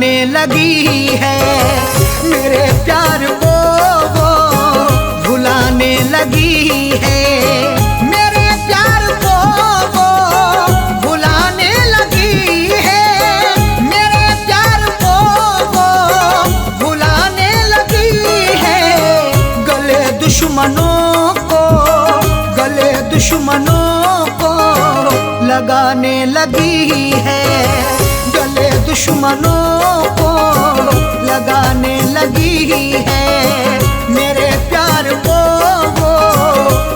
भुलाने लगी है, मेरे प्यार को वो भुलाने लगी है, मेरे प्यार को वो भुलाने लगी है, मेरे प्यार को वो भुलाने लगी है। गले दुश्मनों को लगाने लगी है, गले दुश्मनों को लगाने लगी है, मेरे प्यार को वो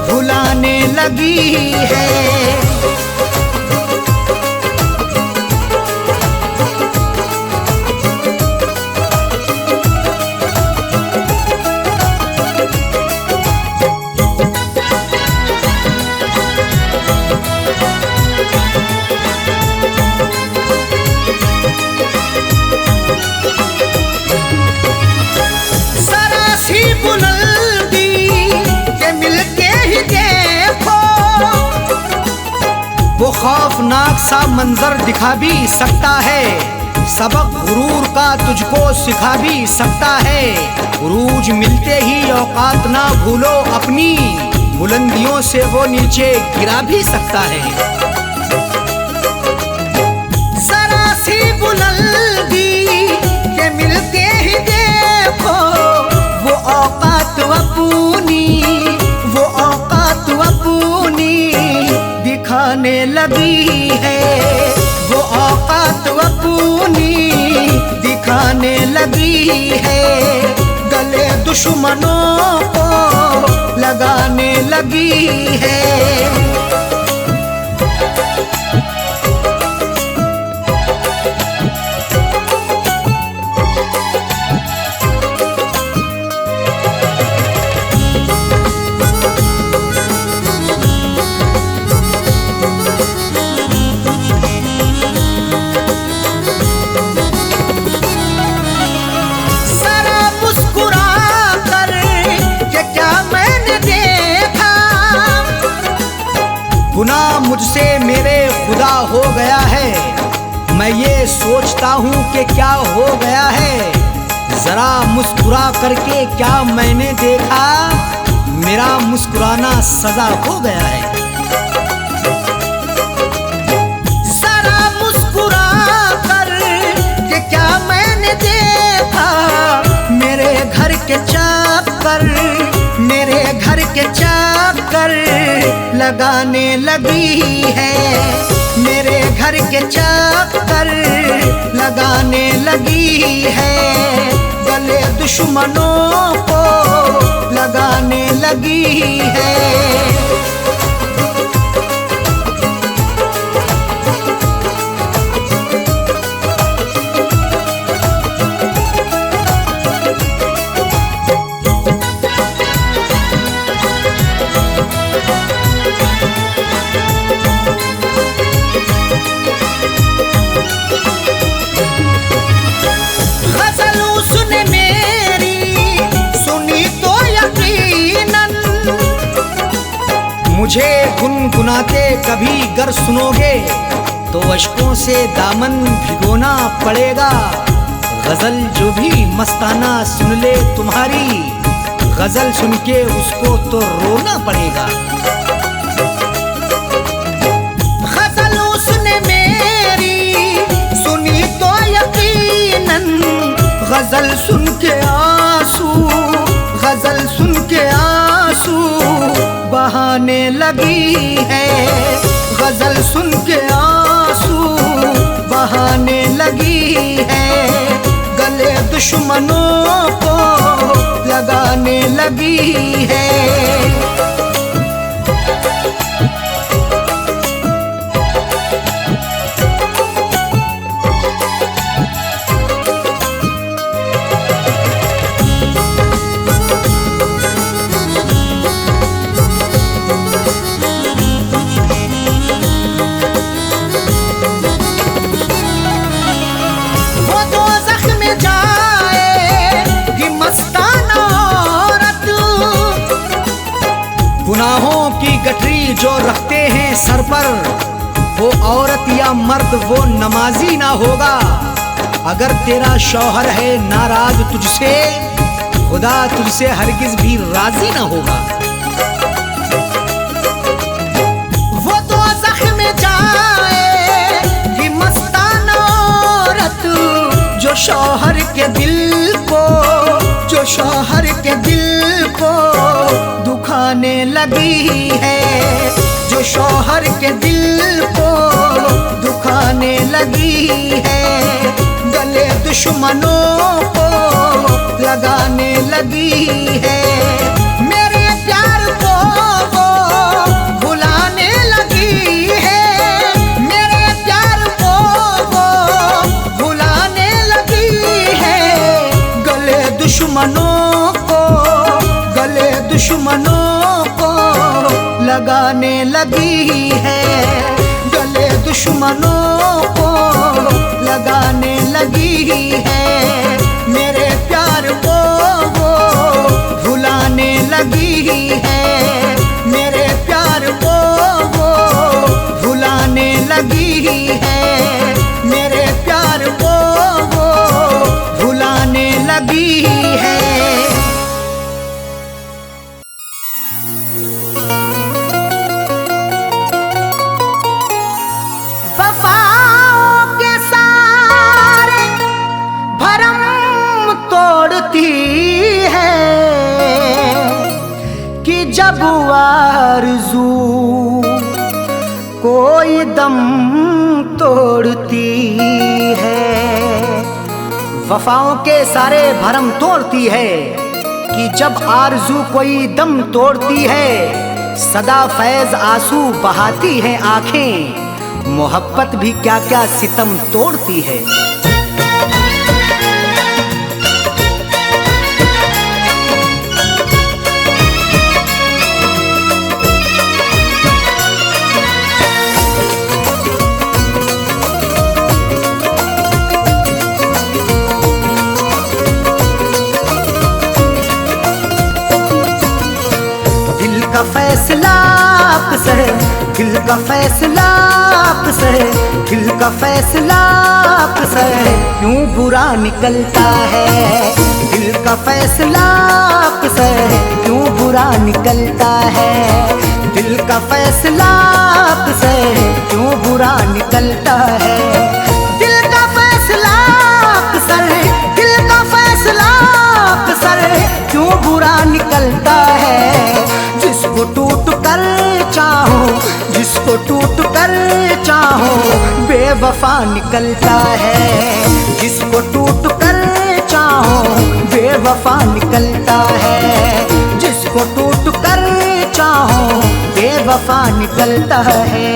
भुलाने लगी है। वो खौफनाक सा मंजर दिखा भी सकता है, सबक गुरूर का तुझको सिखा भी सकता है। उरूज मिलते ही औकात ना भूलो अपनी, बुलंदियों से वो नीचे गिरा भी सकता है। जरा सी बुलंदी के मिलते ही देखो वो औकात अपनी, वो औकात अपनी दिखाने लगी है, वो औकात अपनी दिखाने लगी है, गले दुश्मनों को लगाने लगी है। गुनाह मुझसे मेरे खुदा हो गया है, मैं ये सोचता हूँ कि क्या हो गया है, जरा मुस्कुरा करके क्या मैंने देखा, मेरा मुस्कुराना सजा हो गया है। जरा मुस्कुरा कर के क्या मैंने देखा, मेरे घर के चाकर, मेरे घर के चाकर लगाने लगी है, मेरे घर के चाकर लगाने लगी है, गले दुश्मनों को लगाने लगी है। मुझे गुनगुनाते कभी गर सुनोगे तो अश्कों से दामन भिगोना पड़ेगा, गजल जो भी मस्ताना सुन ले तुम्हारी, गजल सुन के उसको तो रोना पड़ेगा। गजल उसने मेरी सुनी तो यकीनन, गजल सुन के आंसू, गजल सुन के आंसू बहाने लगी है, गजल सुन के आंसू बहाने लगी है, गले दुश्मनों को लगाने लगी है। गुनाहों की गठरी जो रखते हैं सर पर, वो औरत या मर्द वो नमाजी ना होगा, अगर तेरा शौहर है नाराज तुझसे, खुदा तुझसे हरगिज भी राजी ना होगा। वो दोज़ख में जाएगी मस्ताना औरत, जो शौहर के दिल को, जो शौहर के दिल को दुखाने लगी है, जो शौहर के दिल को दुखाने लगी है, गले दुश्मनों को लगाने लगी है। मेरे प्यार को वो भुलाने लगी है, मेरे प्यार को वो भुलाने लगी है, गले दुश्मनों को, गले दुश्मनों को लगाने लगी है, गले दुश्मनों को लगाने लगी है। मेरे प्यार को वो भुलाने लगी है, मेरे प्यार को वो भुलाने लगी है, मेरे प्यार को वो भुलाने लगी है। जब आरज़ू कोई दम तोड़ती है, वफाओं के सारे भरम तोड़ती है कि जब आरज़ू कोई दम तोड़ती है, सदा फैज़ आंसू बहाती है आंखें, मोहब्बत भी क्या क्या सितम तोड़ती है। का फैसला अक्सर, दिल का फैसला अक्सर, दिल का फैसला अक्सर क्यों बुरा निकलता है, दिल का फैसला अक्सर क्यों बुरा निकलता है, दिल का फैसला अक्सर क्यों बुरा निकलता है, दिल का फैसला अक्सर, दिल का फैसला अक्सर क्यों बुरा निकलता है। जिसको टूट कर चाहो, जिसको टूट कर चाहो बेवफा निकलता है, जिसको टूट कर चाहो बेवफा निकलता है, जिसको टूट कर चाहो बेवफा निकलता है।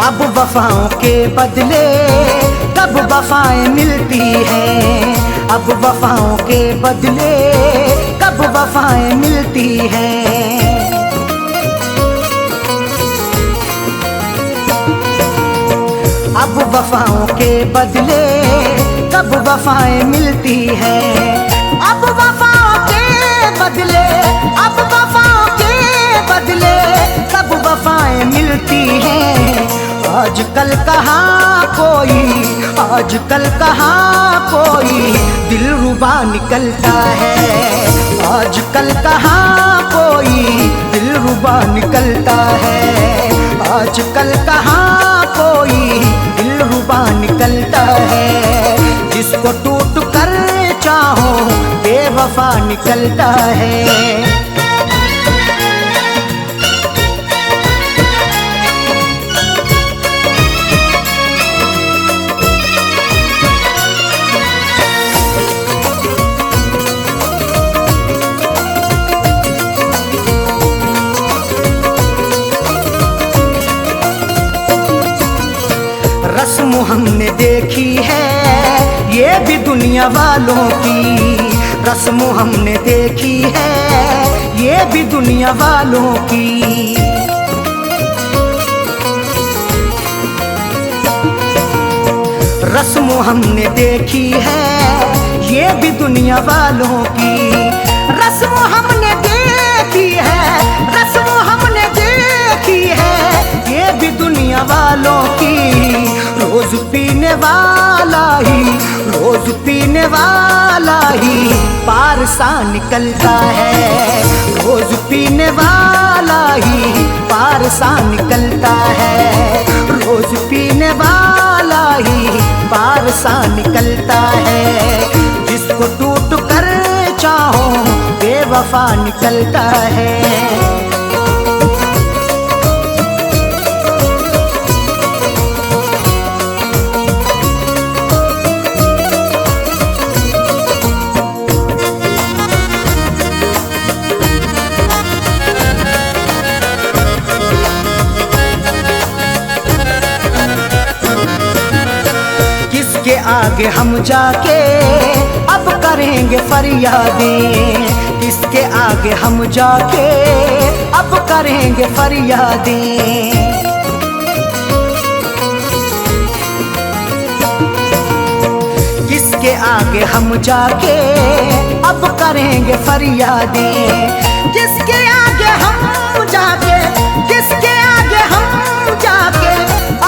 अब वफाओं के बदले कब वफाएं मिलती हैं, अब वफाओं के बदले कब वफाएं मिलती हैं। अब वफाओं के बदले कब वफाएं मिलती हैं, अब वफाओं के बदले, अब वफाओं के बदले कब वफाएं मिलती हैं। आजकल कहाँ कोई, आजकल कहाँ कोई दिलरुबा निकलता है, आजकल कहाँ कोई दिलरुबा निकलता है, आजकल कहाँ कोई दिलरुबा निकलता है। जिसको टूट कर चाहो बेवफा निकलता है। रस्म हमने देखी है ये भी दुनिया वालों की, रस्म हमने देखी है ये भी दुनिया वालों की। रस्म हमने देखी है ये भी दुनिया वालों की, रस्म हमने देखी है, रस्म हमने देखी है ये भी दुनिया वालों की। रोज पीने वाला ही, रोज पीने वाला ही पार सा निकलता है, रोज पीने वाला ही पार सा निकलता है, रोज पीने वाला ही पार सा निकलता है। जिसको टूट कर चाहो बेवफा निकलता है। किसके आगे हम जाके अब करेंगे फरियादें, किसके आगे हम जाके अब करेंगे फरियादें। किसके आगे हम जाके अब करेंगे फरियादें, किसके आगे हम जाके, किसके आगे हम जाके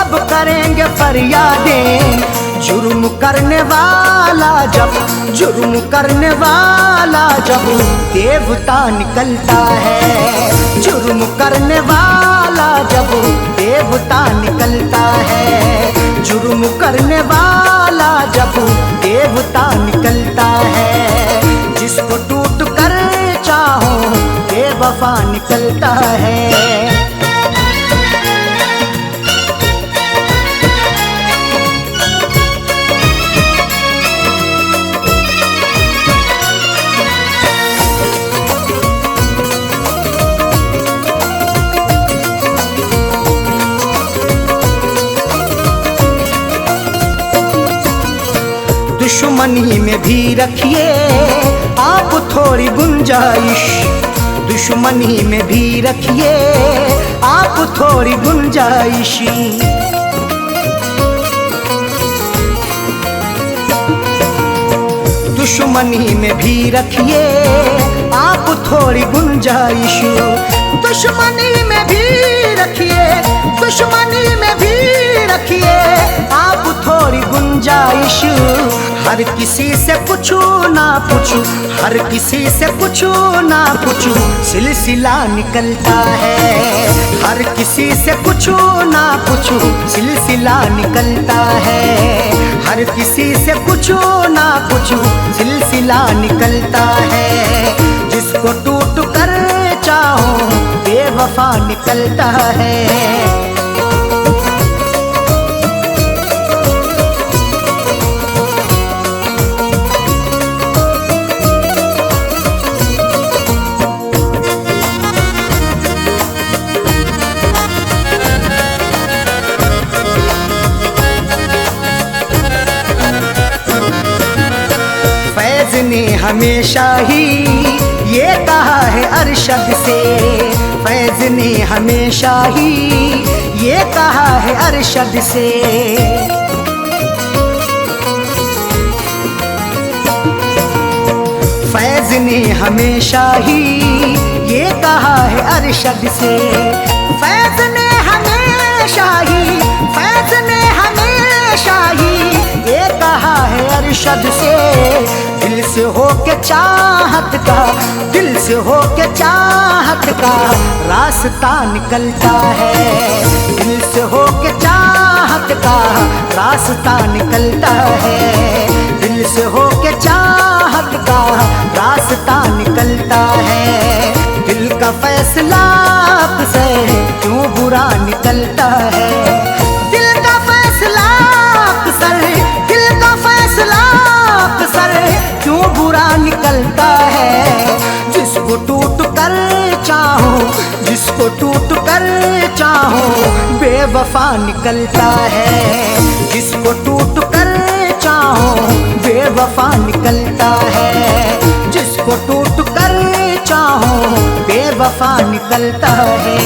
अब करेंगे फरियादें। जुर्म करने वाला जब, जुर्म करने वाला जब देवता निकलता है, जुर्म करने वाला जब देवता निकलता है, जुर्म करने वाला जब देवता निकलता है। जिसको टूट कर चाहो बेवफा निकलता है। दुश्मनी में भी रखिए आप थोड़ी गुंजाइश, दुश्मनी में भी रखिए आप थोड़ी गुंजाइश। दुश्मनी में भी रखिए आप थोड़ी गुंजाइश, दुश्मनी में भी रखिए, दुश्मनी में भी रखिए आप थोड़ी गुंजाइश। हर किसी से पूछू ना पूछू, हर किसी से पूछू ना पूछू सिलसिला निकलता है, हर किसी से पूछू ना पूछू सिलसिला निकलता है, हर किसी से पूछू ना पूछू सिलसिला निकलता है। जिसको टूट कर चाहो बेवफा निकलता है। फैज ने हमेशा ही ये कहा है अरशद से, फैज ने हमेशा ही ये कहा है अरशद से। फैज ने हमेशा ही ये कहा है अरशद से, फैज ने हमेशा ही, फैज ने हमेशा ही ये कहा है अरशद से। दिल से हो के चाहत का, दिल से हो के चाहत का रास्ता निकलता है, दिल से हो के चाहत का रास्ता निकलता है, दिल से हो के चाहत का रास्ता निकलता है। दिल का फैसला से क्यों बुरा निकलता है, दिल का फैसला अक्सर, दिल का फैसला अक्सर क्यों बुरा निकलता है। जिसको टूट कर चाहो, जिसको टूट कर चाहो बेवफा निकलता है, जिसको टूट कर चाहो बेवफा निकलता है, जिसको टूट कर चाहो बेवफा निकलता है।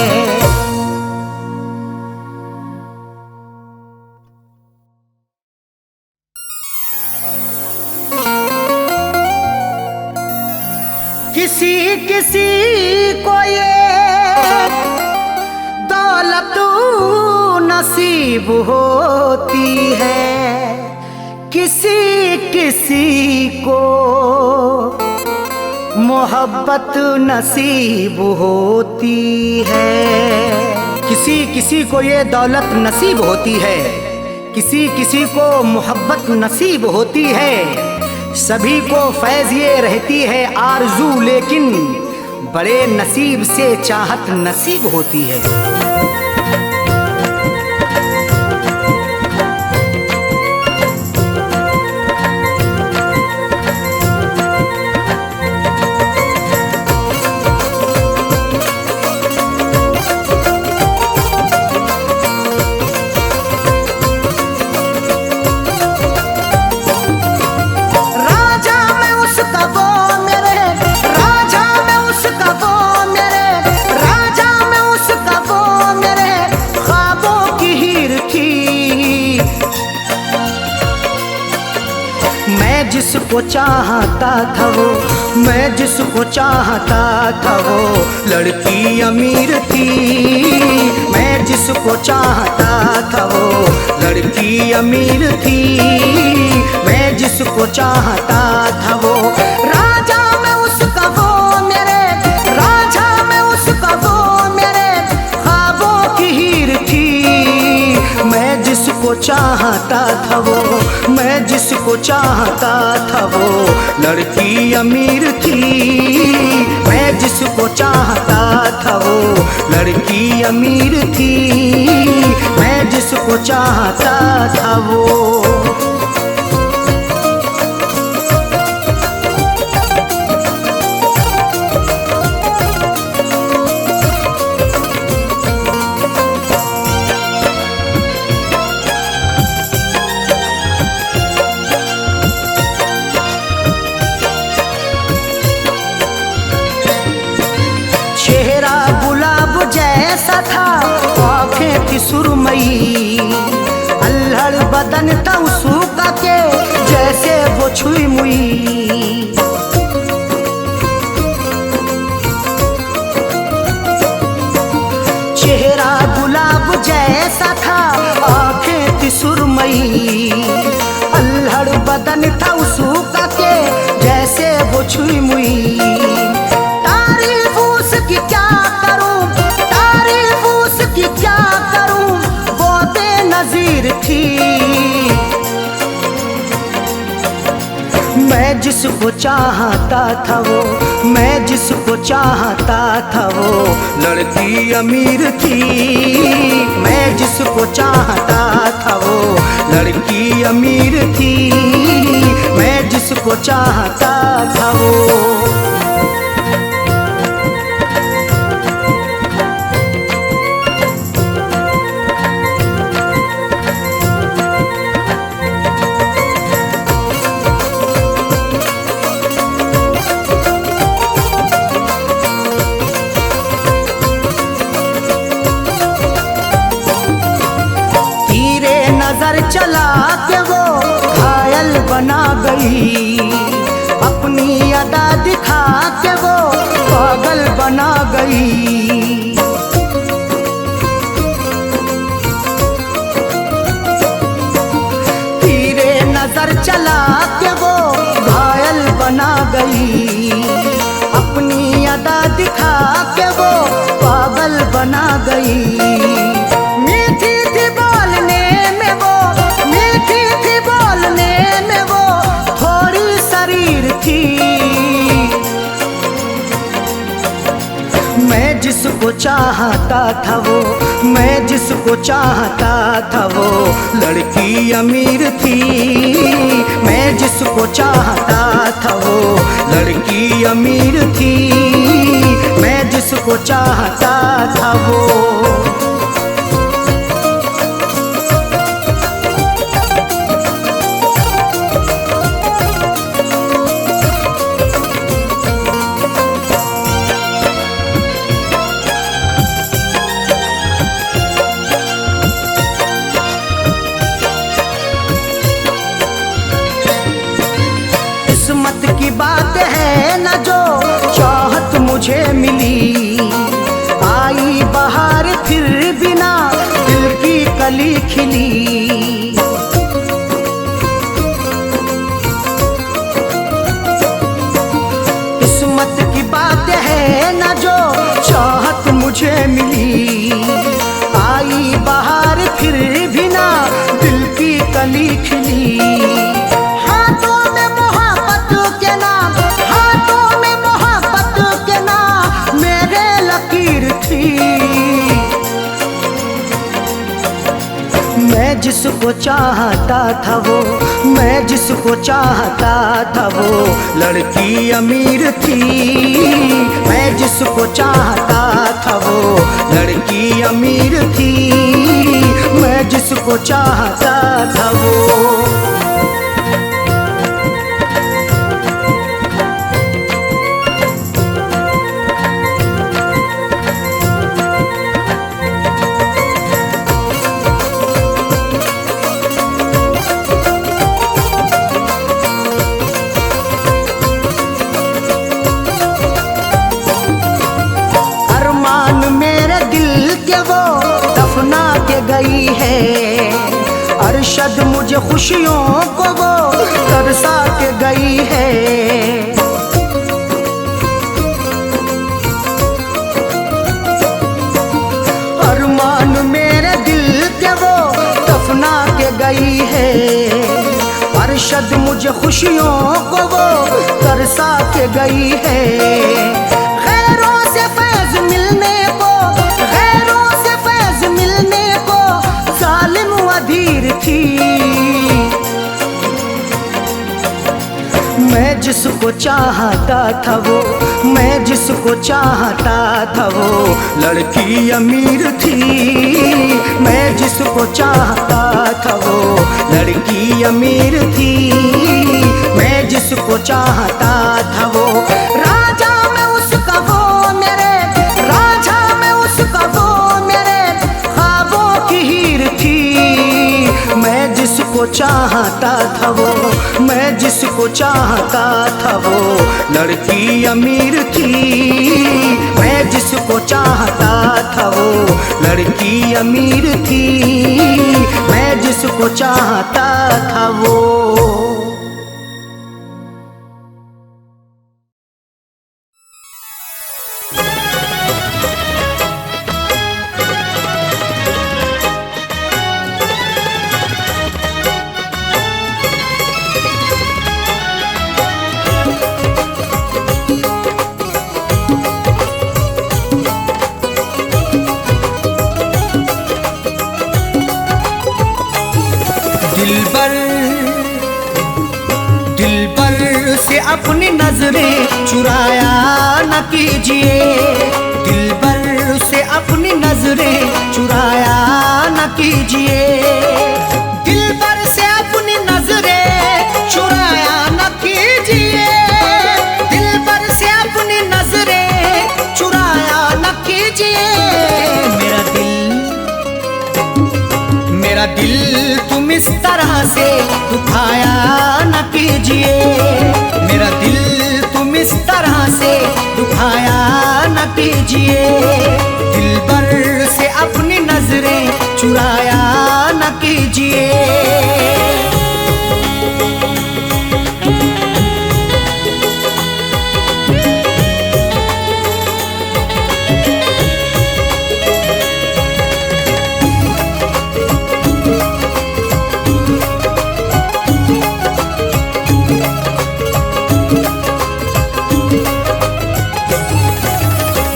नसीब होती है, किसी किसी को मोहब्बत नसीब होती है। किसी किसी को ये दौलत नसीब होती है, किसी किसी को मोहब्बत नसीब होती है। सभी को फैज़ ये रहती है आरज़ू, लेकिन बड़े नसीब से चाहत नसीब होती है। मैं जिसको चाहता था वो, मैं जिसको चाहता था वो लड़की अमीर थी। मैं जिसको चाहता था वो लड़की अमीर थी। मैं जिसको चाहता था वो राजा में उसका वो मेरे, राजा में उसका वो मेरे ख्वाबों की हीर थी। मैं जिसको चाहता था वो, मैं जिसको चाहता था वो लड़की अमीर थी। मैं जिसको चाहता था वो लड़की अमीर थी। मैं जिसको चाहता था वो। चेहरा गुलाब जैसा था, आँखें थी सुरमई, अल्हड़ बदन था उसका के जैसे वो छुई मुई। चेहरा गुलाब जैसा था, आँखें थी सुरमई, अल्हड़ बदन था उसका के जैसे वो छुई मुई। की क्या करूं, तारीफ उसकी क्या करूं, वो बेनज़ीर थी। मैं जिसको चाहता था वो, मैं जिसको चाहता था वो लड़की अमीर थी। मैं जिसको चाहता था वो लड़की अमीर थी। मैं जिसको चाहता था वो। नजर चला के वो घायल बना गई, अपनी अदा दिखा के वो पागल बना गई। तीरे नजर चला के वो घायल बना गई, अपनी अदा दिखा के वो पागल बना गई। मैं जिसको चाहता था वो, मैं जिसको चाहता था वो लड़की अमीर थी। मैं जिसको चाहता था वो लड़की अमीर थी। मैं जिसको चाहता था वो। किस्मत की बात है न जो चाहत मुझे मिली, आई बहार फिर बिना दिल की कली खिली। किस्मत की बात है ना जो चाहत मुझे मिली। आई बहार फिर भी ना दिल की कली खिली। हाथों में मोहब्बत के नाम, हाथों में मोहब्बत के नाम मेरे लकीर थी। मैं जिसको चाहता था वो, मैं जिसको चाहता था वो लड़की अमीर थी। मैं जिसको चाहता था वो लड़की अमीर थी। मैं जिसको चाहता था वो। गई है अरशद मुझे खुशियों को वो तरसा के गई है। अरमान मेरे दिल के वो दफना के गई है। अरशद मुझे खुशियों को वो तरसा के गई है। खैरों से फैज मिलने को, खैरों से फैज मिलने को जालिम अधीर थी। मैं जिसको चाहता था वो, मैं जिसको चाहता था वो लड़की अमीर थी। मैं जिसको चाहता था वो लड़की अमीर थी। मैं जिसको चाहता था वो राजा में उसका वो मेरे, राजा में उसका वो मेरे ख्वाबों की हीर थी। मैं जिसको चाहता था वो, मैं जिसको चाहता था वो लड़की अमीर थी। मैं जिसको चाहता था वो लड़की अमीर थी। मैं जिसको चाहता था वो। दिलबर से अपनी नजरें चुराया न कीजिए। दिलबर से अपनी नजरें चुराया न कीजिए। दिलबर से अपनी नजरें चुराया न कीजिए। दिलबर से अपनी नजरें चुराया न कीजिए। मेरा दिल तुम इस तरह से दुखाया न कीजिए। मेरा दिल तुम इस तरह से दुखाया न कीजिए। दिलबर से अपनी नजरें चुराया न कीजिए।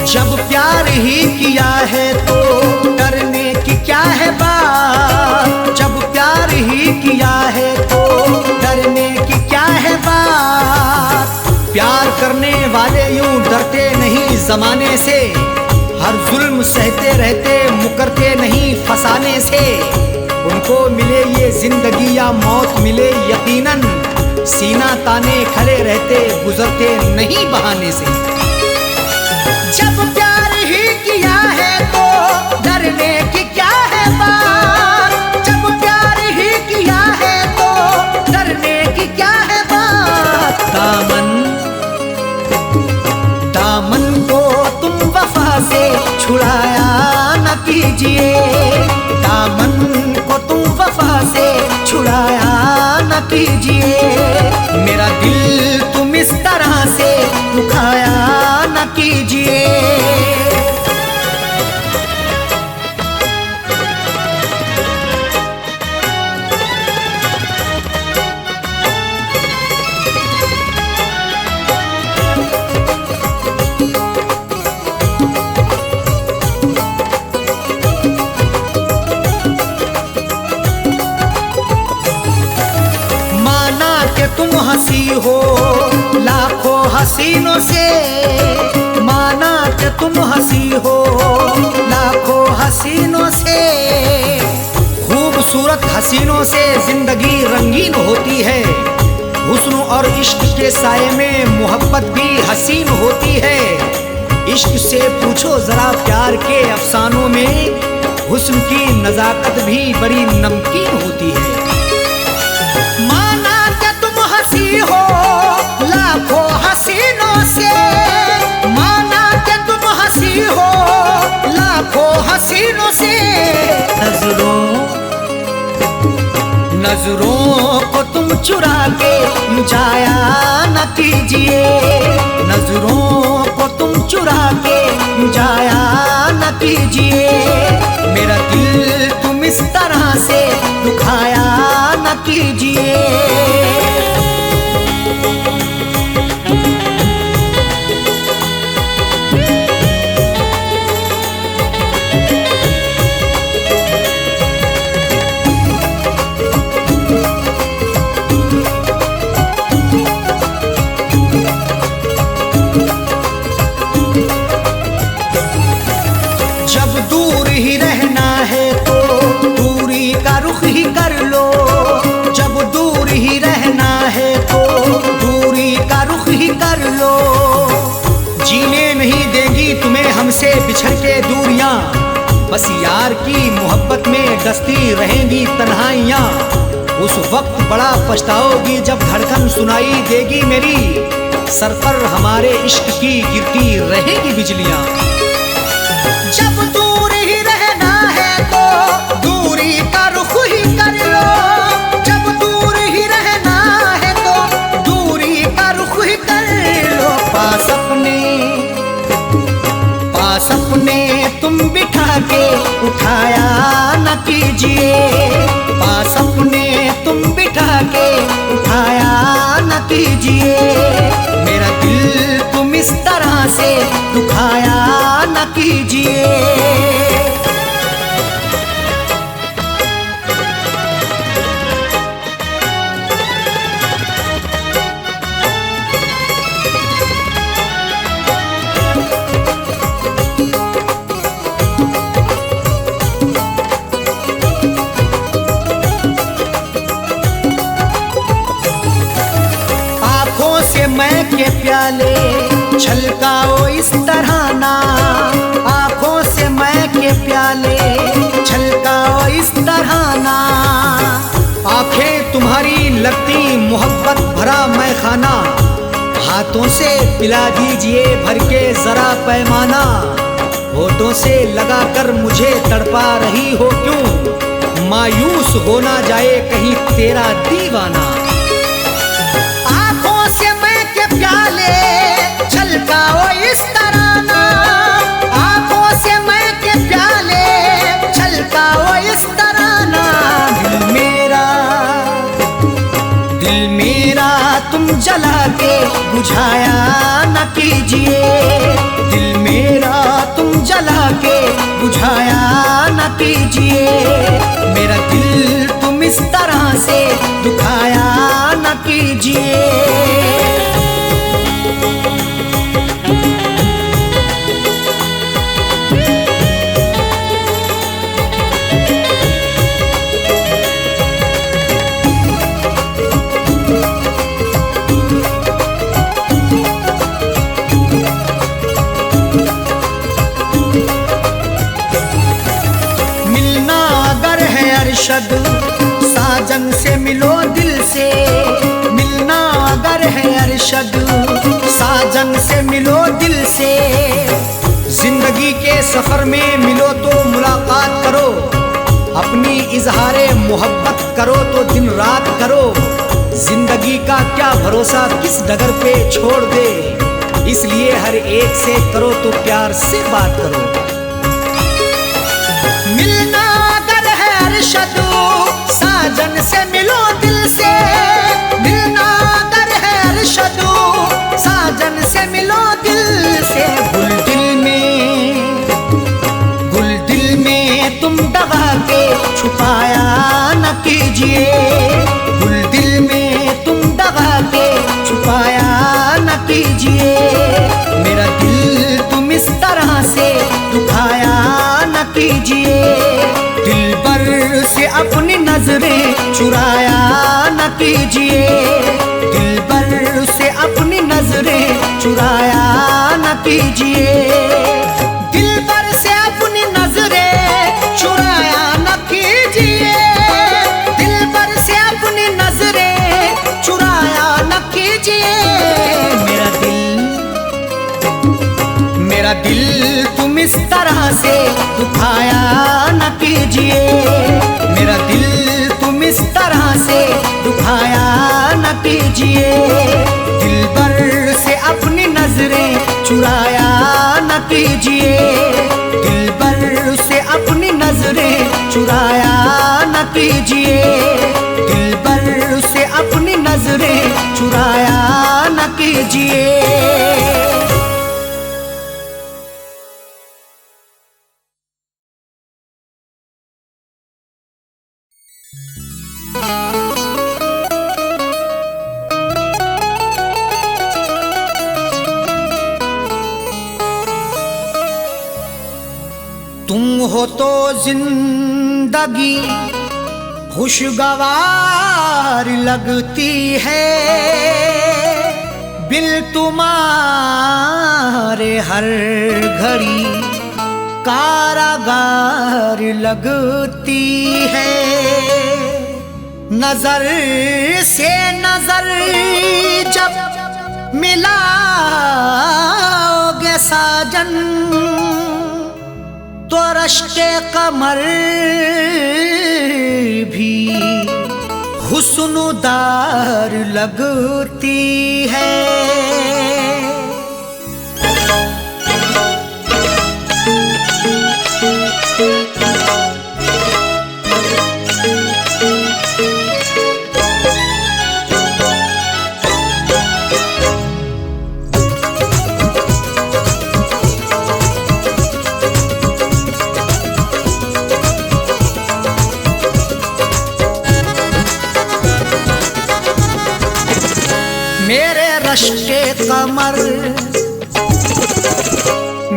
जब प्यार ही किया है तो डरने की क्या है बात। जब प्यार ही किया है तो डरने की क्या है बात। प्यार करने वाले यूं डरते नहीं जमाने से। हर जुल्म सहते रहते मुकरते नहीं फसाने से। उनको मिले ये जिंदगी या मौत मिले यकीनन। सीना ताने खड़े रहते गुजरते नहीं बहाने से। जब प्यार ही किया है तो डरने की क्या है बात। जब प्यार ही किया है तो डरने की क्या है बात। दामन को तुम वफा से छुड़ाया न कीजिए। दामन को तुम हंसी हो लाखों हसीनों से, माना कि तुम हंसी हो लाखों हसीनों से। खूबसूरत हसीनों से जिंदगी रंगीन होती है, हुस्न और इश्क के साए में मोहब्बत भी हसीन होती है। इश्क से पूछो जरा प्यार के अफसानों में, हुस्न की नजाकत भी बड़ी नमकीन होती है। माना कि तुम हंसी हो लाखों हसीनों से, माना कि तुम हंसी हो लाखों हसीनों से। नजरों को तुम चुरा के जाया न कीजिए, नजरों को तुम चुरा के जाया न कीजिए। मेरा दिल तुम इस तरह से दुखाया न कीजिए। हमसे बिछड़ के दूरियां, बस यार की मोहब्बत में डसती रहेंगी तन्हाइयां। उस वक्त बड़ा पछताओगी जब धड़कन सुनाई देगी मेरी, सर पर हमारे इश्क की गिरती रहेगी बिजलियां। जब दूर ही रहना है तो दूरी का रुख ही कर लो, जब दूर ही रहना है तो दूरी का रुख ही कर लो। सपने तुम बिठा के उठाया न कीजिए, पास अपने तुम बिठा के उठाया न कीजिए। मेरा दिल तुम इस तरह से दुखाया न कीजिए। मैं के प्याले छलकाओ इस तरह ना, आंखों से मैं के प्याले छलकाओ इस तरह ना। आंखें तुम्हारी लगती मोहब्बत भरा मैं खाना, हाथों से पिला दीजिए भर के जरा पैमाना। होठों से लगाकर मुझे तड़पा रही हो क्यों, मायूस हो ना जाए कहीं तेरा दीवाना। प्याले छलकाओ इस तरह ना, आंखों से मैं के प्याले छलकाओ इस तरह ना। दिल मेरा तुम जला के बुझाया न कीजिए, दिल मेरा तुम जला के बुझाया न कीजिए। मेरा दिल तुम इस तरह से दुखाया न कीजिए। साजन से मिलो दिल से, मिलना अगर है अरशद साजन से मिलो दिल से। जिंदगी के सफर में मिलो तो मुलाकात करो, अपनी इजहारे मोहब्बत करो तो दिन रात करो। जिंदगी का क्या भरोसा किस डगर पे छोड़ दे, इसलिए हर एक से करो तो प्यार से बात करो। मिलना अगर है अरशद साजन से मिलो दिल से, मिलना अगर है अरशद साजन से मिलो दिल से। गुल दिल में तुम दबा के छुपाया न कीजिए, गुल दिल में तुम दबा के कीजिए। दिलबर से अपनी नजरें चुराया न कीजिए। दिलबर से अपनी नजरें चुराया न कीजिए। दिलबर से अपनी नजरें चुराया न कीजिए। दिलबर से अपनी नजरें चुराया न कीजिए। मेरा दिल तुम इस तरह से दुखाया न कीजिए। मेरा दिल तुम इस तरह से दुखाया न कीजिए। दिलबर से अपनी नजरें चुराया न कीजिए। दिलबर से अपनी नजरें चुराया न कीजिए। दिलबर से अपनी नजरें चुराया न कीजिए। तुम हो तो जिंदगी खुशगवार लगती है। बिन तुम्हारे हर घड़ी कारागार लगती है। नजर से नजर जब मिलाओगे साजन तो रश्के कमर भी हुस्नुदार लगती है। मेरे रश्के कमर,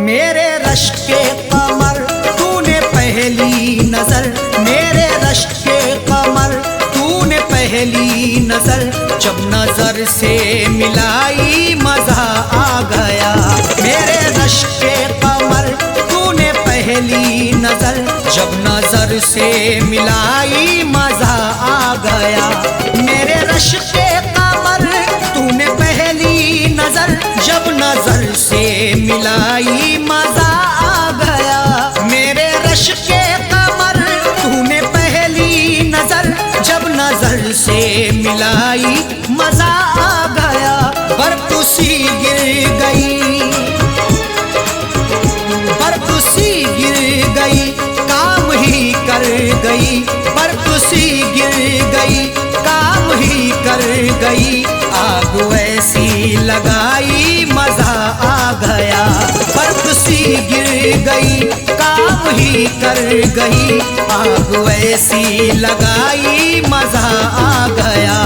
मेरे रश्के कमर तूने पहली नजर। मेरे रश्के कमर तूने पहली नजर जब नजर से मिलाई मजा आ गया। मेरे रश्के कमर तूने पहली नजर जब नजर से मिलाई मजा आ गया। मेरे रश्के कमर तूने पहली नजर जब नजर से मिलाई मजा आ गया। मेरे रश्के कमर तूने पहली नजर जब नजर से मिलाई मजा आ गया। बर्फ सी गिर गई, बर्फ सी गिर गई काम ही कर गई। बर्फ सी गिर गई काम ही कर गई। आग ऐसी लगाई मजा आ गया। बर्फ सी गिर गई काम ही कर गई। आग ऐसी लगाई मजा आ गया।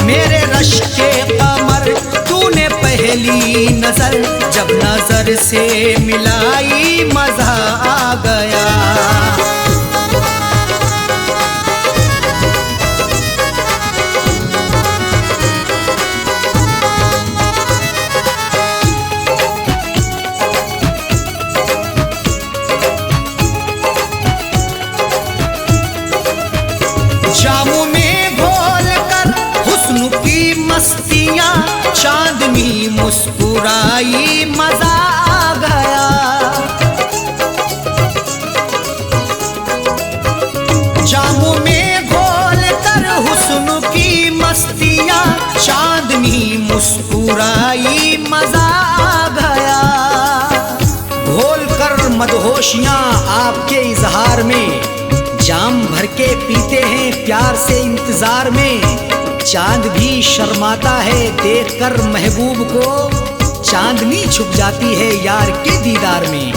मेरे रश्के कमर तूने पहली नजर जब नजर से मिलाई मजा आ गया। जामू में घोल कर हुस्न की मस्तियां चांदनी मुस्कुराई मजा आ गया। जामू में घोल कर हुस्न की मस्तियां चांदनी मुस्कुराई मजा आ गया। घोल कर मदहोशियां आपके इजहार में जाम भर के पीते हैं प्यार से इंतजार में। चांद भी शर्माता है देखकर महबूब को। चांदनी छुप जाती है यार के दीदार में।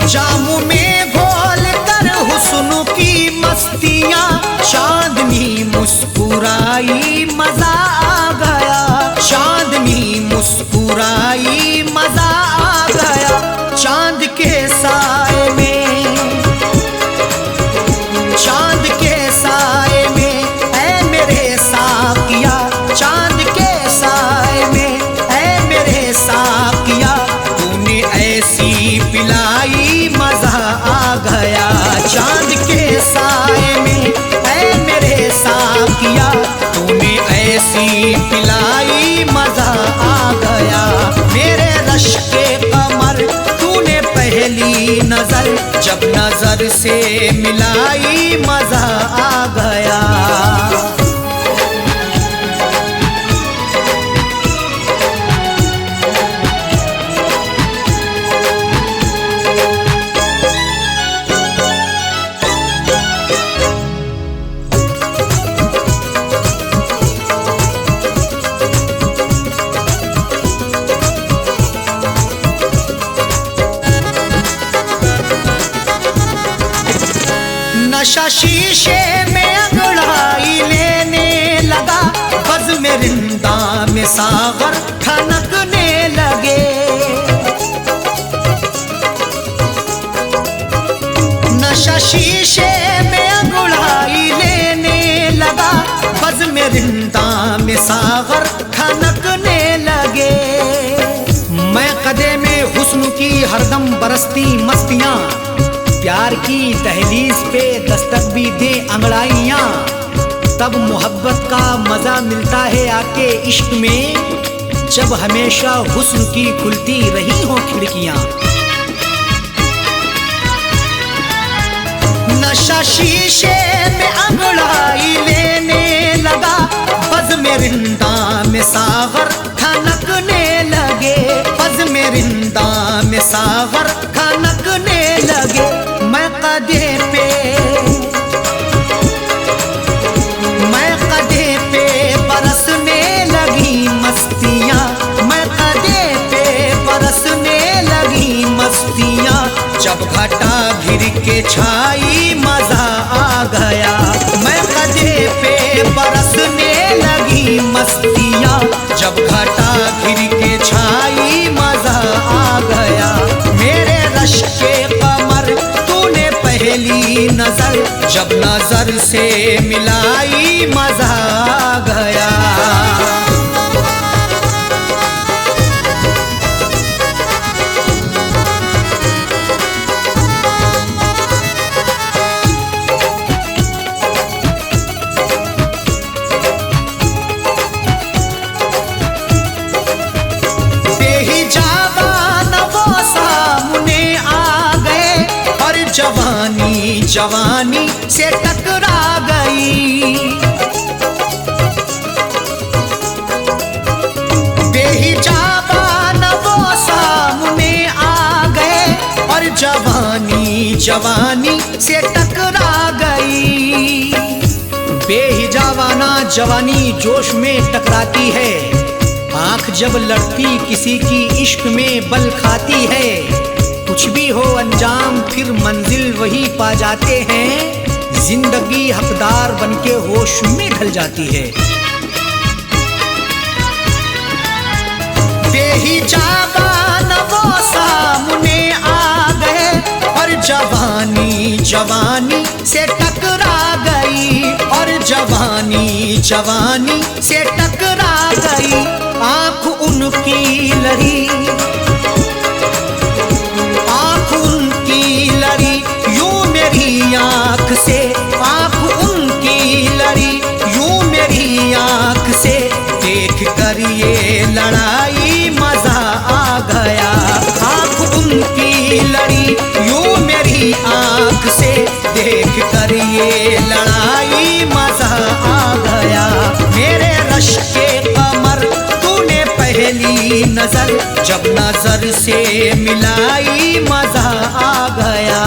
जामू में घोल कर हुस्न की मस्तियां चांदनी मुस्कुराई मजा आ गया। चांदनी मुस्कुराई मजा आ गया। के साए में, चांद के साए में ऐ मेरे साकिया, चांद के साए में ऐ मेरे साकिया, तूने ऐसी पिलाई मजा आ गया। चांद के साए में ऐ मेरे साकिया, तूने ऐसी पिलाई मजा आ गया। मेरे रश के कमर तूने पहली नजर, जब नजर से मिलाई मजा आ गया। नशा शीशे में अंगड़ाई लेने लगा, बज़ में रिंदा में सागर ठनकने लगे। नशा शीशे में अंगड़ाई लेने लगा, बज़ में रिंदा में सागर ठनकने लगे। मैं कदे में हुस्न की हरदम बरसती मस्तियां, प्यार की दहलीज पे दस्तक भी दे अंगड़ाइयाँ, तब मोहब्बत का मजा मिलता है आके इश्क में, जब हमेशा हुस्न की खुलती रही हो खिड़कियाँ। नशा शीशे में अंगड़ाई लेने लगा, बज़ में रिंदा में सागर ठनकने लगे, बज़ में रिंदा में सागर ठनकने लगे। मैं कदे पे बरसने लगी मस्तियाँ, मैं कदे पे बरसने लगी मस्तियाँ, जब घटा घिर के छाई मजा आ गया। मैं कदे पे बरसने लगी मस्तियाँ, जब घटा घिर के छाई मजा आ गया। मेरे रश के कमर तूने पहली नजर, जब नजर से मिलाई मजा आ गया। जवानी जवानी से टकरा गई, बेहिजाबान वो सामने आ गए, और जवानी जवानी से टकरा गई। बेहिजाबाना जवानी जोश में टकराती है, आंख जब लड़ती किसी की इश्क में बल खाती है। कुछ भी हो अंजाम फिर मंजिल वही पा जाते हैं, जिंदगी हकदार बनके होश में ढल जाती है। बेहिजाबान वो सामने आ गए, और जवानी जवानी से टकरा गई, और जवानी जवानी से टकरा गई। आंख उनकी लड़ी, यूं मेरी आंख से, आंख उनकी लड़ी यूं मेरी आंख से, देख कर ये लड़ाई मजा आ गया। आंख उनकी लड़ी यूं मेरी आंख से, देख कर ये लड़ाई मजा आ गया। मेरे रश के कमर तूने पहली नजर, जब नजर से मिलाई मजा आ गया।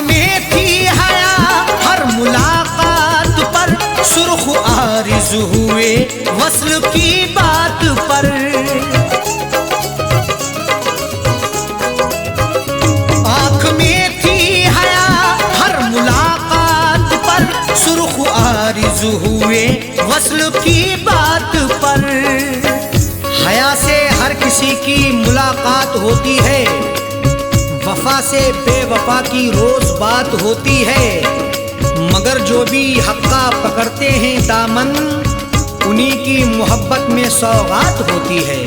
में थी हया हर मुलाकात पर, सुर्ख आरिज़ हुए वस्ल की बात पर। आँख में थी हया हर मुलाकात पर, सुर्ख आरिज़ हुए वस्ल की बात पर। हया से हर किसी की मुलाकात होती है, वफा से बेवफा की रोज बात होती है। मगर जो भी हक्का पकड़ते हैं दामन, उन्हीं की मोहब्बत में सौगात होती है।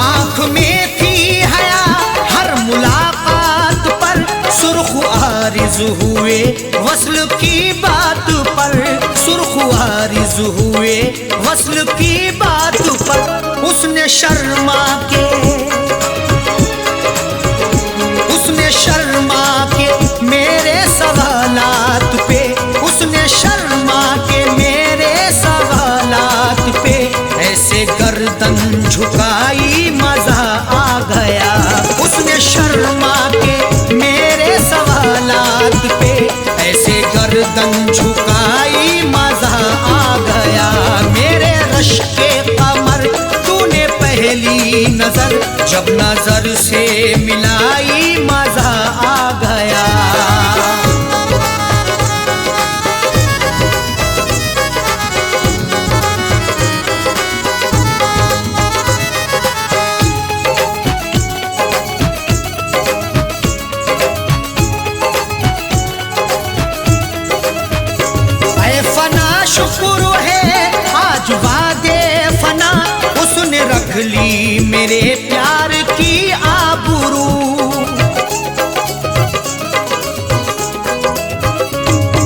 आँख में थी हया हर मुलाकात पर, सुर्ख आरिज़ हुए वस्ल की बात पर, सुर्ख आरिज़ हुए वस्ल की बात पर। उसने शर्मा के मेरे सवालात पे, उसने शर्मा के मेरे सवालात पे, ऐसे गर्दन झुकाई मजा आ गया। उसने शर्मा के मेरे सवालात पे, ऐसे गर्दन झुकाई मजा आ गया। मेरे रश के कमर तूने पहली नजर जब नजर से मिलाई, मजा आ गया। ऐ फना शुक्र है आज वादे फना, उसने रख ली मेरे प्यार की आबरू।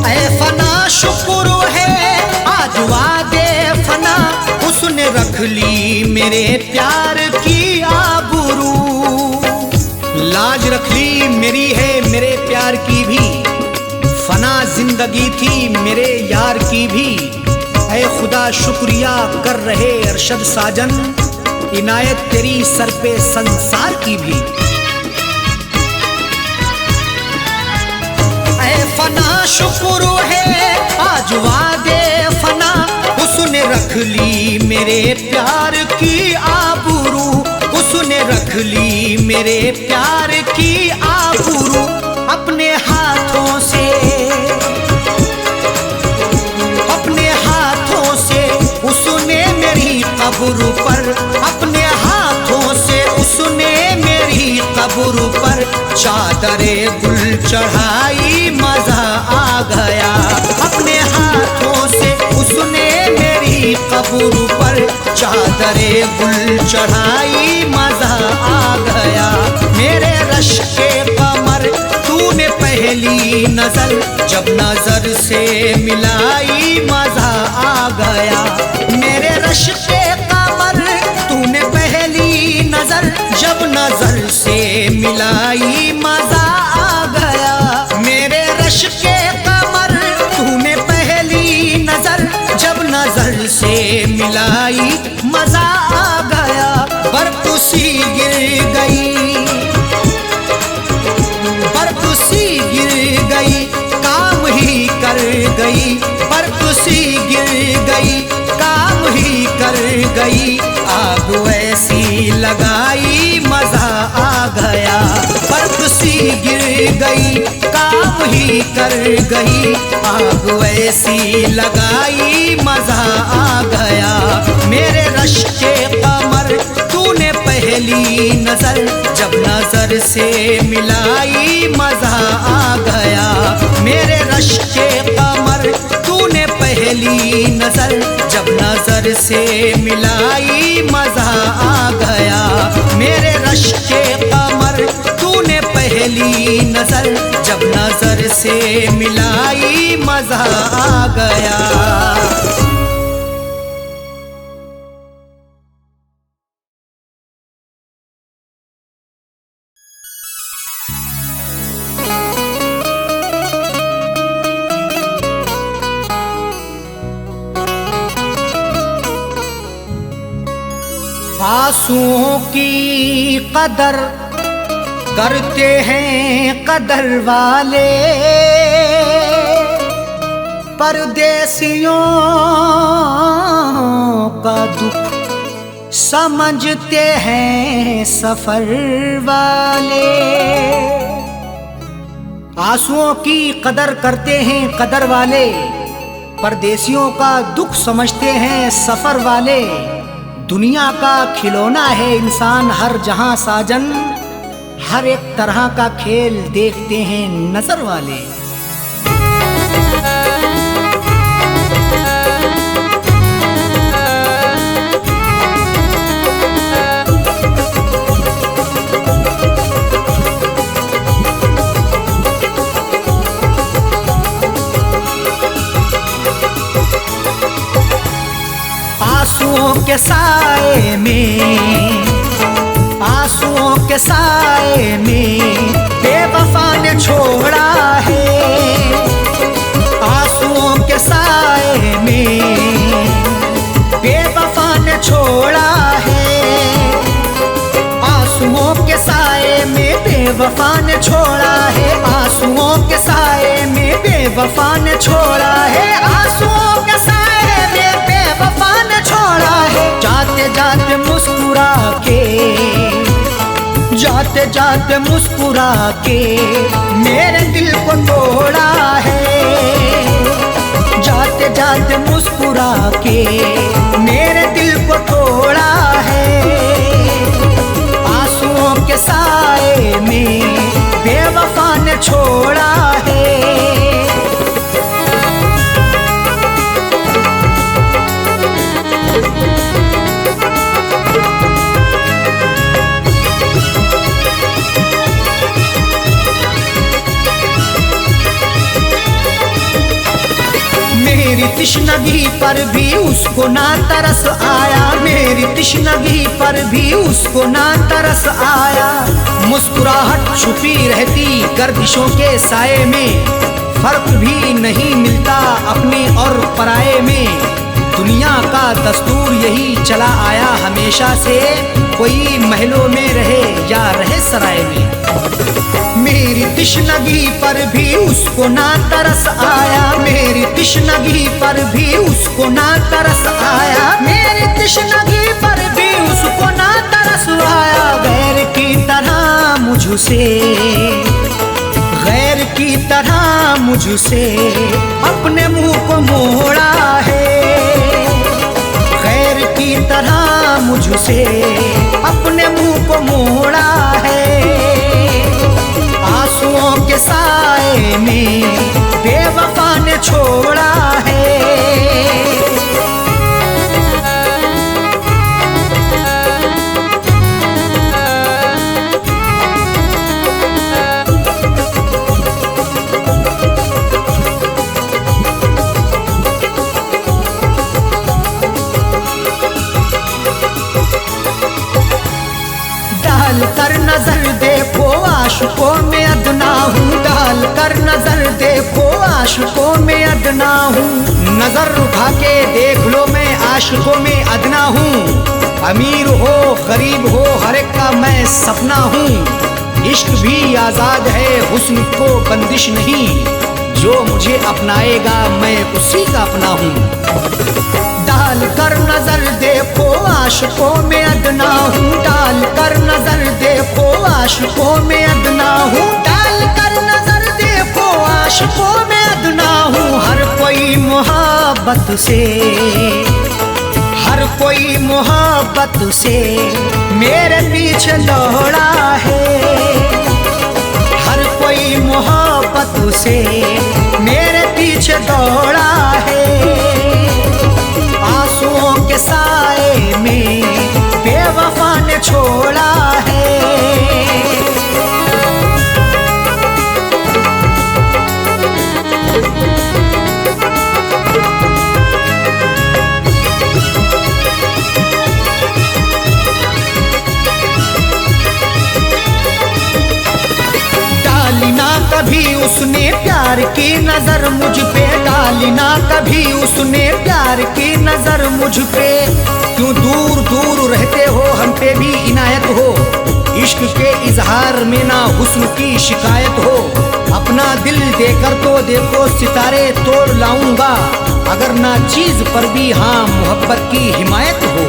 ऐ फना शुक्र है आज वादे फना, उसने रख ली मेरे प्यार की आबरू। लाज रख ली मेरी है मेरे प्यार की भी, फना जिंदगी थी मेरे यार की भी। ऐ खुदा शुक्रिया कर रहे अरशद साजन, इनायत तेरी सर पे संसार की भी। ऐ फना शुक्र है आज वादे फना, उसने रख ली मेरे प्यार की आबरू, उसने रख ली मेरे प्यार की आबरू। अपने हाथों से उसने मेरी कब्र पर, अपने हाथों से उसने मेरी कब्र पर चादरे गुल चढ़ाई, मजा आ गया। अपने हाथों से उसने मेरी कब्र पर चादरे गुल चढ़ाई, मजा आ गया। मेरे रश के कमर तूने पहली नजर जब नजर से मिलाई, मजा आ गया। मेरे रश के कमर तूने पहली नजर जब नजर से मिलाई, मजा आ गया। मेरे रश के कमर तूने पहली नजर जब नजर से मिलाई, मजा आ गया। बर्फ सी गिर गई, बर्फ सी गिर गई, काम ही कर गई। बर्फ सी गिर गई, काम ही कर गई। आग ऐसी लगाई, मजा आ गया। बर्फ सी गिर गई, काम ही कर गई। आग ऐसी लगाई, मजा आ गया। मेरे रश के कमर तूने पहली नजर जब नजर से मिलाई, मजा आ गया। मेरे रश के कमर तूने पहली नजर जब नजर से मिलाई, मजा आ गया। मेरे रश के कमर तूने पहली नजर जब नजर से मिलाई, मजा आ गया। आंसुओं की कदर करते हैं कदर वाले परदेसियों का दुख समझते हैं सफर वाले। आंसुओं की कदर करते हैं कदर वाले, परदेसियों का दुख समझते हैं सफर वाले। दुनिया का खिलौना है इंसान हर जहां साजन, हर एक तरह का खेल देखते हैं नजर वाले। आंसुओं के साए में, आंसुओं के साए में बेवफा ने छोड़ा है। आंसुओं के साए में बेवफा ने छोड़ा है। आंसुओं के साए में बेवफा ने छोड़ा है। आंसुओं के साए में बेवफा ने छोड़ा है। आंसुओं के साए में बेवफा ने छोड़ा है। जाते जाते मुस्कुरा के, जाते जाते मुस्कुरा के मेरे दिल को तोड़ा है। जाते जाते मुस्कुरा के मेरे दिल को तोड़ा है। आंसुओं के साए में बेवफा ने छोड़ा है। मेरी तिश्नगी पर भी उसको ना तरस आया। मेरी तिश्नगी पर भी उसको ना तरस आया। मुस्कुराहट छुपी रहती गर्दिशों के साए में, फर्क भी नहीं मिलता अपने और पराये में। दुनिया का दस्तूर यही चला आया हमेशा से, कोई महलों में रहे या रहे सराय में। मेरी तिश्नगी पर भी उसको ना तरस आया। मेरी तिश्नगी पर भी उसको ना तरस आया। मेरी तिश्नगी पर भी उसको ना तरस आया। गैर की तरह मुझसे, गैर की तरह मुझसे अपने मुंह को मोड़ा है। गैर की तरह मुझसे अपने मुंह को मोड़ा है। आंसुओं के साए में बेवफा ने छोड़ा है। डाल कर नजर देखो आशिकों में अदना हूँ। डाल कर नजर देखो आशिकों में अदना हूँ। नजर उठा के देख लो मैं आशिकों में अदना हूँ। अमीर हो गरीब हो हर एक का मैं सपना हूँ। इश्क भी आजाद है हुस्न को बंदिश नहीं, जो मुझे अपनाएगा मैं उसी का अपना हूँ। डाल कर नजर देखो आशिकों में अदना हूँ। डाल कर नजर देखो आशिकों में अदना हूँ। डाल कर नजर देखो आशिकों में अदना हूँ। हर कोई मोहब्बत से, हर कोई मोहब्बत से मेरे पीछे दौड़ा है। हर कोई मोहब्बत से मेरे पीछे दौड़ा है। आंसुओं के साए में बेवफा ने छोड़ा है। डाली ना कभी उसने प्यार की नजर मुझ पे। डाली ना कभी उसने प्यार की नजर मुझ पे। क्यों दूर दूर रहते हो हम पे भी इनायत हो। इश्क के इजहार में ना हुस्न की शिकायत हो। अपना दिल देकर तो देखो सितारे तोड़ लाऊंगा, अगर ना चीज पर भी हाँ मोहब्बत की हिमायत हो।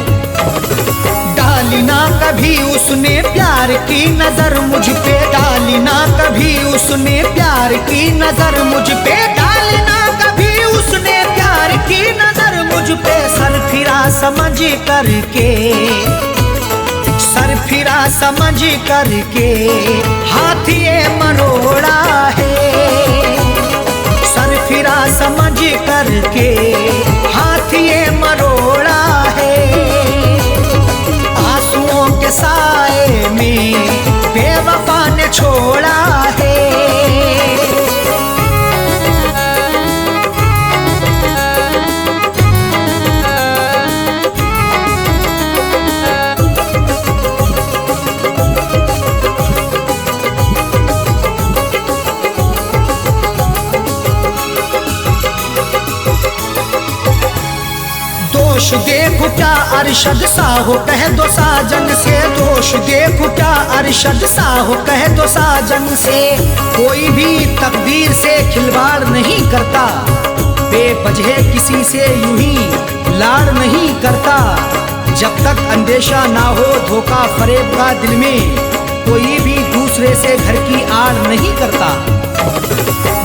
डाली ना कभी उसने प्यार की नजर मुझ पे, डाली ना कभी उसने प्यार की नजर मुझ पे, डाली ना कभी उसने प्यार की नजर मुझ पे। सर फिरा समझ करके, सर फिरा समझ करके हाथ ये मरोड़ा है। सर फिरा समझ करके हाथ ये मरोड़ा है। आंसुओं के साए में बेवफा ने छोड़ा है। दोष देखो क्या अरशद सा हो कह दो साजन से, दोष देखो क्या अरशद सा हो कह दो साजन से। कोई भी तकदीर से खिलवाड़ नहीं करता, बेवजह किसी से यूं ही लाड़ नहीं करता। जब तक अंदेशा ना हो धोखा फरेब का दिल में, कोई भी दूसरे से घर की आड़ नहीं करता।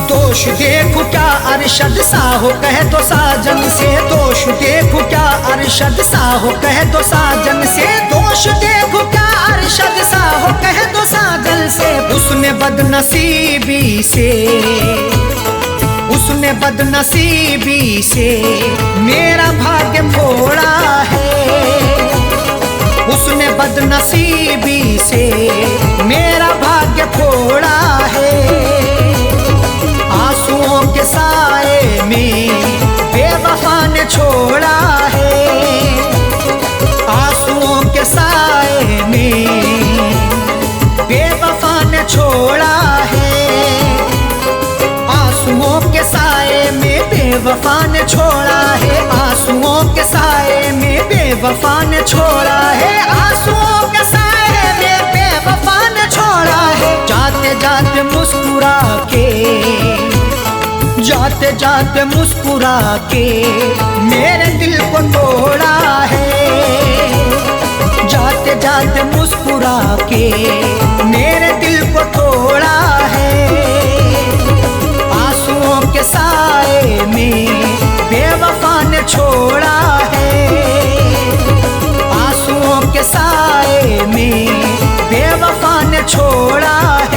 दोष देखो क्या अरशद सा हो कह दो साजन से, दोष देखो क्या अरशद सा हो कह दो साजन से, दोष देखो क्या अरशद सा हो कह दो साजन से। उसने बदनसीबी से, उसने बदनसीबी से मेरा भाग्य फोड़ा है। उसने बदनसीबी से मेरा भाग्य फोड़ा है। आंसुओं के साए में बेवफा ने छोड़ा है। आंसुओं के साए में बेवफा ने छोड़ा है। आंसुओं के साए में बेवफा ने छोड़ा है। आंसुओं के साए में बेवफा ने छोड़ा है। आंसुओं के साए में बेवफा ने छोड़ा है। जाते जाते मुस्कुरा के, जाते जाते मुस्कुरा के मेरे दिल को तोड़ा है। जाते जाते मुस्कुरा के मेरे दिल को तोड़ा है। आंसुओं के साए में बेवफा ने छोड़ा है। आंसुओं के साए में बेवफा ने छोड़ा है।